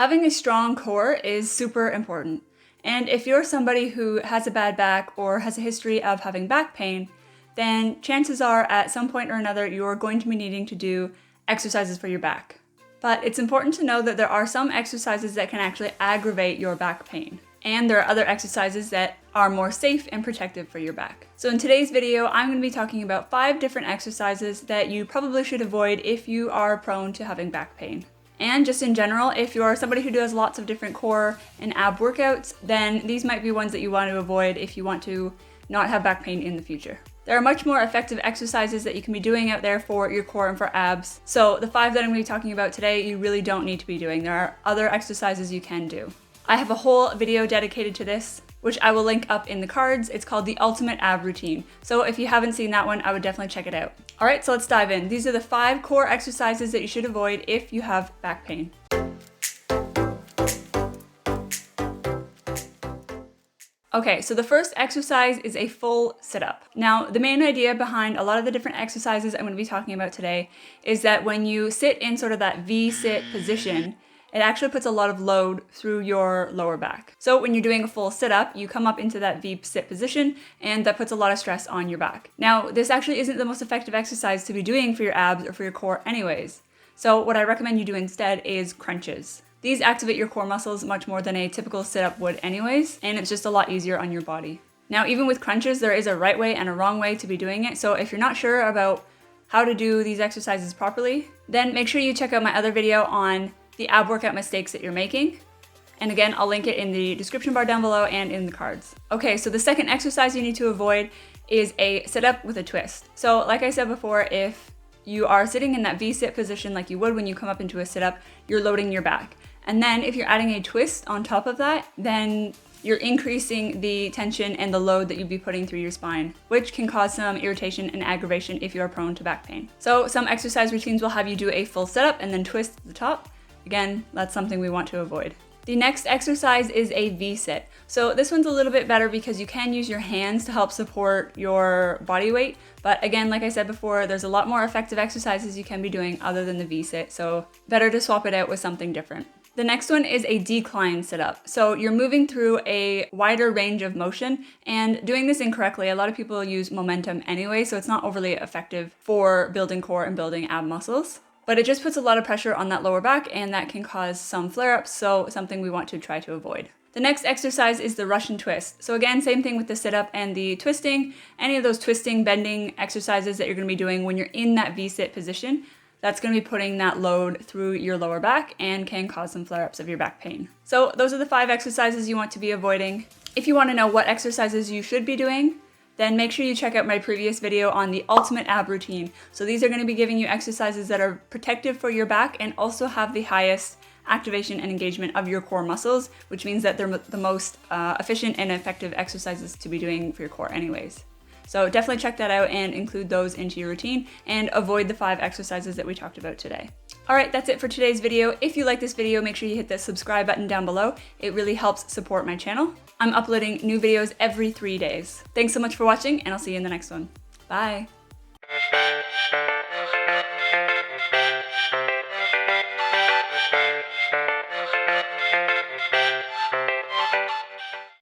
Having a strong core is super important. And if you're somebody who has a bad back or has a history of having back pain, then chances are at some point or another you're going to be needing to do exercises for your back. But it's important to know that there are some exercises that can actually aggravate your back pain. And there are other exercises that are more safe and protective for your back. So in today's video, I'm going to be talking about 5 different exercises that you probably should avoid if you are prone to having back pain. And just in general, if you're somebody who does lots of different core and ab workouts, then these might be ones that you want to avoid if you want to not have back pain in the future. There are much more effective exercises that you can be doing out there for your core and for abs. So the 5 that I'm going to be talking about today, you really don't need to be doing. There are other exercises you can do. I have a whole video dedicated to this, which I will link up in the cards. It's called the Ultimate Ab Routine. So if you haven't seen that one, I would definitely check it out. All right, so let's dive in. These are the 5 core exercises that you should avoid if you have back pain. Okay, so the first exercise is a full sit-up. Now, the main idea behind a lot of the different exercises I'm going to be talking about today is that when you sit in sort of that V-sit position, it actually puts a lot of load through your lower back. So when you're doing a full sit-up, you come up into that V-sit position, and that puts a lot of stress on your back. Now, this actually isn't the most effective exercise to be doing for your abs or for your core anyways. So what I recommend you do instead is crunches. These activate your core muscles much more than a typical sit-up would anyways, and it's just a lot easier on your body. Now, even with crunches, there is a right way and a wrong way to be doing it. So if you're not sure about how to do these exercises properly, then make sure you check out my other video on the ab workout mistakes that you're making. And again, I'll link it in the description bar down below and in the cards. Okay, so the second exercise you need to avoid is a sit-up with a twist. So like I said before, if you are sitting in that V-sit position like you would when you come up into a sit-up, you're loading your back. And then if you're adding a twist on top of that, then you're increasing the tension and the load that you'd be putting through your spine, which can cause some irritation and aggravation if you are prone to back pain. So some exercise routines will have you do a full sit-up and then twist at the top. Again, that's something we want to avoid. The next exercise is a V-sit. So this one's a little bit better because you can use your hands to help support your body weight. But again, like I said before, there's a lot more effective exercises you can be doing other than the V-sit. So better to swap it out with something different. The next one is a decline sit-up. So you're moving through a wider range of motion and doing this incorrectly. A lot of people use momentum anyway, so it's not overly effective for building core and building ab muscles. But it just puts a lot of pressure on that lower back, and that can cause some flare-ups, so something we want to try to avoid. The next exercise is the Russian twist. So again, same thing with the sit-up and the twisting. Any of those twisting, bending exercises that you're going to be doing when you're in that V-sit position, that's going to be putting that load through your lower back and can cause some flare-ups of your back pain. So those are the 5 exercises you want to be avoiding. If you want to know what exercises you should be doing, then make sure you check out my previous video on the Ultimate Ab Routine. So these are going to be giving you exercises that are protective for your back and also have the highest activation and engagement of your core muscles, which means that they're the most efficient and effective exercises to be doing for your core anyways. So definitely check that out and include those into your routine and avoid the 5 exercises that we talked about today. All right, that's it for today's video. If you like this video, make sure you hit the subscribe button down below. It really helps support my channel. I'm uploading new videos every 3 days. Thanks so much for watching, and I'll see you in the next one. Bye.